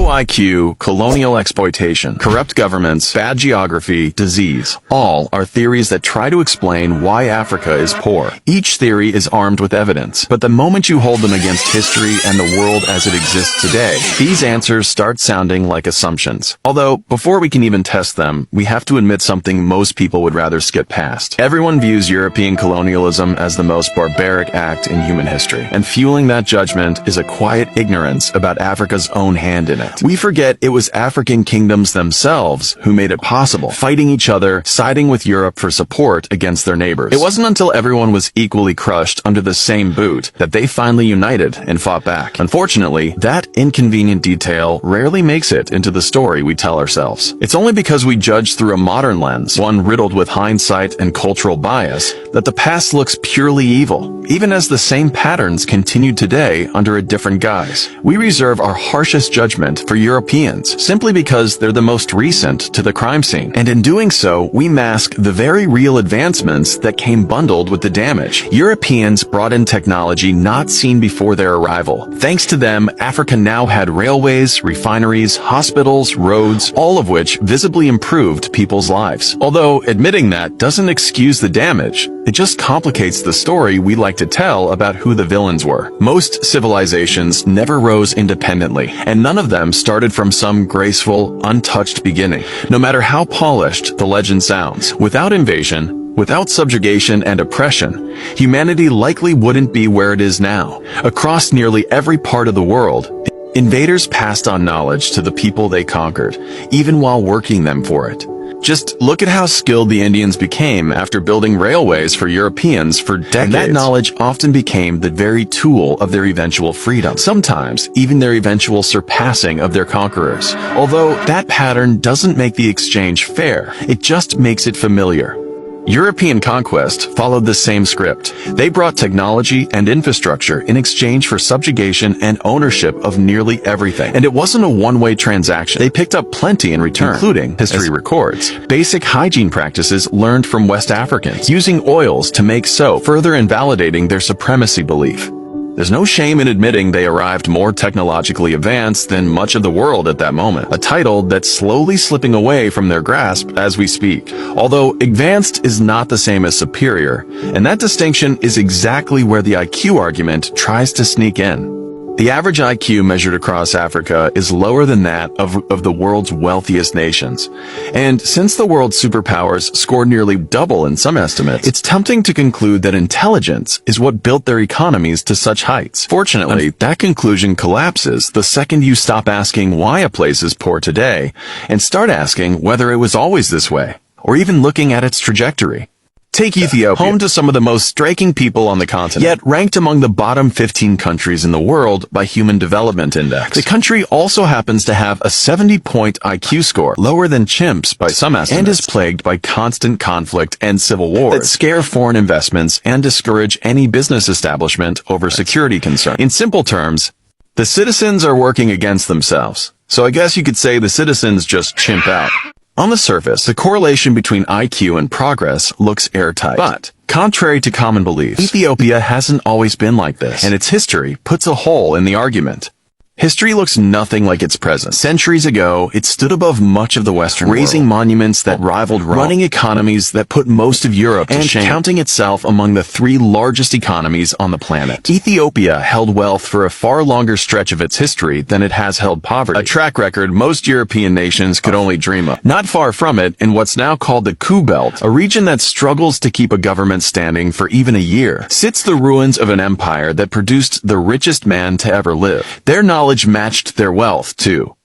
Low IQ, colonial exploitation, corrupt governments, bad geography, disease. All are theories that try to explain why Africa is poor. Each theory is armed with evidence, but the moment you hold them against history and the world as it exists today, these answers start sounding like assumptions. Although, before we can even test them, we have to admit something most people would rather skip past. Everyone views European colonialism as the most barbaric act in human history, and fueling that judgment is a quiet ignorance about Africa's own hand in it. We forget it was African kingdoms themselves who made it possible, fighting each other, siding with Europe for support against their neighbors. It wasn't until everyone was equally crushed under the same boot that they finally united and fought back. Unfortunately, that inconvenient detail rarely makes it into the story we tell ourselves. It's only because we judge through a modern lens, one riddled with hindsight and cultural bias, that the past looks purely evil, even as the same patterns continue today under a different guise. We reserve our harshest judgment for Europeans, simply because they're the most recent to the crime scene. And in doing so, we mask the very real advancements that came bundled with the damage. Europeans brought in technology not seen before their arrival. Thanks to them, Africa now had railways, refineries, hospitals, roads, all of which visibly improved people's lives. Although admitting that doesn't excuse the damage, it just complicates the story we like to tell about who the villains were. Most civilizations never rose independently, and none of them started from some graceful, untouched beginning. No matter how polished the legend sounds, without invasion, without subjugation and oppression, humanity likely wouldn't be where it is now. Across nearly every part of the world, invaders passed on knowledge to the people they conquered, even while working them for it. Just look at how skilled the Indians became after building railways for Europeans for decades. And that knowledge often became the very tool of their eventual freedom, sometimes even their eventual surpassing of their conquerors. Although that pattern doesn't make the exchange fair, it just makes it familiar. European conquest followed the same script. They brought technology and infrastructure in exchange for subjugation and ownership of nearly everything. And it wasn't a one-way transaction. They picked up plenty in return, including, history records, basic hygiene practices learned from West Africans, using oils to make soap, further invalidating their supremacy belief. There's no shame in admitting they arrived more technologically advanced than much of the world at that moment, a title that's slowly slipping away from their grasp as we speak. Although advanced is not the same as superior, and that distinction is exactly where the IQ argument tries to sneak in. The average IQ measured across Africa is lower than that of the world's wealthiest nations. And since the world's superpowers scored nearly double in some estimates, it's tempting to conclude that intelligence is what built their economies to such heights. Fortunately, that conclusion collapses the second you stop asking why a place is poor today and start asking whether it was always this way, or even looking at its trajectory. Take Ethiopia, home to some of the most striking people on the continent, yet ranked among the bottom 15 countries in the world by Human Development Index. The country also happens to have a 70-point IQ score, lower than chimps by some estimates, and is plagued by constant conflict and civil wars that scare foreign investments and discourage any business establishment over security concerns. In simple terms, the citizens are working against themselves. So I guess you could say the citizens just chimp out. On the surface, the correlation between IQ and progress looks airtight. But, contrary to common beliefs, Ethiopia hasn't always been like this, and its history puts a hole in the argument. History looks nothing like its present. Centuries ago, it stood above much of the Western world, raising monuments that rivaled Rome, running economies that put most of Europe to shame, and counting itself among the 3 largest economies on the planet. Ethiopia held wealth for a far longer stretch of its history than it has held poverty, a track record most European nations could only dream of. Not far from it, in what's now called the Ku Belt, a region that struggles to keep a government standing for even a year, sits the ruins of an empire that produced the richest man to ever live. Their knowledge matched their wealth, too.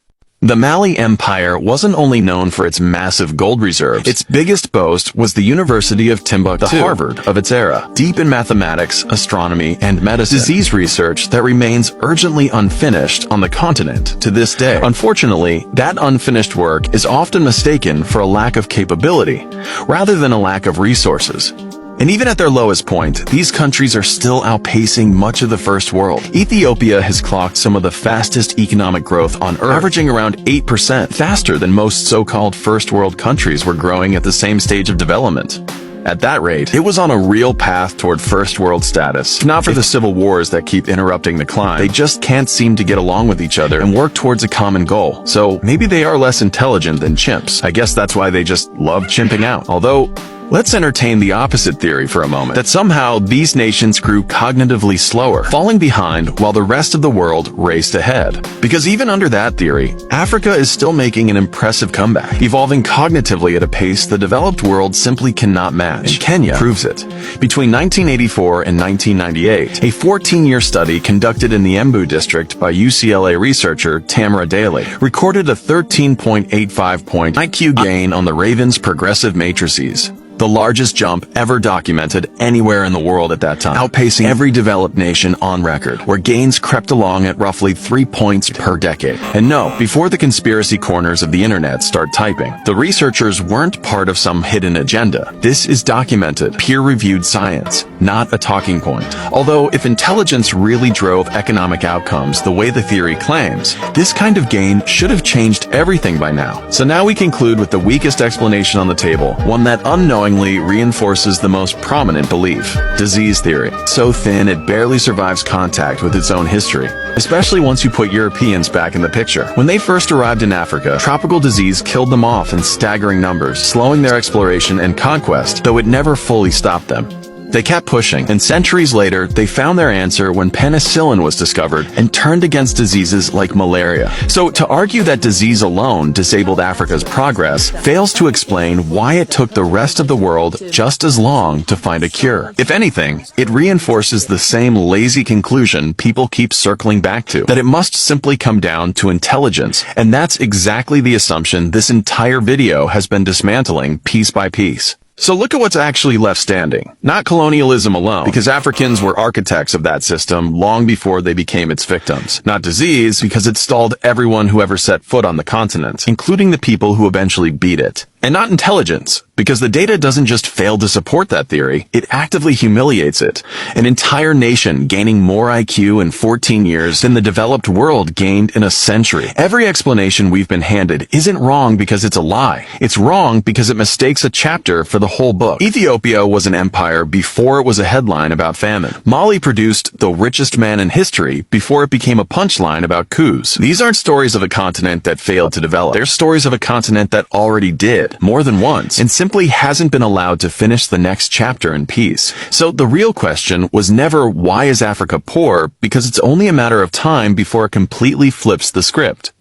The Mali Empire wasn't only known for its massive gold reserves. Its biggest boast was the University of Timbuktu, the Harvard of its era, deep in mathematics, astronomy, and medicine. Disease research that remains urgently unfinished on the continent to this day. Unfortunately, that unfinished work is often mistaken for a lack of capability, rather than a lack of resources. And even at their lowest point, these countries are still outpacing much of the first world. Ethiopia has clocked some of the fastest economic growth on Earth, averaging around 8%, faster than most so-called first world countries were growing at the same stage of development. At that rate, it was on a real path toward first world status. If not for the civil wars that keep interrupting the climb, they just can't seem to get along with each other and work towards a common goal. So maybe they are less intelligent than chimps. I guess that's why they just love chimping out. Although, let's entertain the opposite theory for a moment, that somehow these nations grew cognitively slower, falling behind while the rest of the world raced ahead. Because even under that theory, Africa is still making an impressive comeback, evolving cognitively at a pace the developed world simply cannot match. And Kenya proves it. Between 1984 and 1998, a 14-year study conducted in the Embu district by UCLA researcher Tamara Daly recorded a 13.85-point IQ gain on the Raven's progressive matrices, the largest jump ever documented anywhere in the world at that time, outpacing every developed nation on record, where gains crept along at roughly 3 points per decade. And no, before the conspiracy corners of the internet start typing, the researchers weren't part of some hidden agenda. This is documented, peer-reviewed science, not a talking point. Although, if intelligence really drove economic outcomes the way the theory claims, this kind of gain should have changed everything by now. So now we conclude with the weakest explanation on the table, one that unknowingly reinforces the most prominent belief: disease theory. So thin it barely survives contact with its own history, especially once you put Europeans back in the picture. When they first arrived in Africa, tropical disease killed them off in staggering numbers, slowing their exploration and conquest, though it never fully stopped them. They kept pushing, and centuries later, they found their answer when penicillin was discovered and turned against diseases like malaria. So to argue that disease alone disabled Africa's progress fails to explain why it took the rest of the world just as long to find a cure. If anything, it reinforces the same lazy conclusion people keep circling back to, that it must simply come down to intelligence, and that's exactly the assumption this entire video has been dismantling piece by piece. So look at what's actually left standing. Not colonialism alone, because Africans were architects of that system long before they became its victims. Not disease, because it stalled everyone who ever set foot on the continent, including the people who eventually beat it. And not intelligence, because the data doesn't just fail to support that theory, it actively humiliates it. An entire nation gaining more IQ in 14 years than the developed world gained in a century. Every explanation we've been handed isn't wrong because it's a lie. It's wrong because it mistakes a chapter for the whole book. Ethiopia was an empire before it was a headline about famine. Mali produced the richest man in history before it became a punchline about coups. These aren't stories of a continent that failed to develop. They're stories of a continent that already did, more than once, and simply hasn't been allowed to finish the next chapter in peace. So the real question was never why is Africa poor, because it's only a matter of time before it completely flips the script.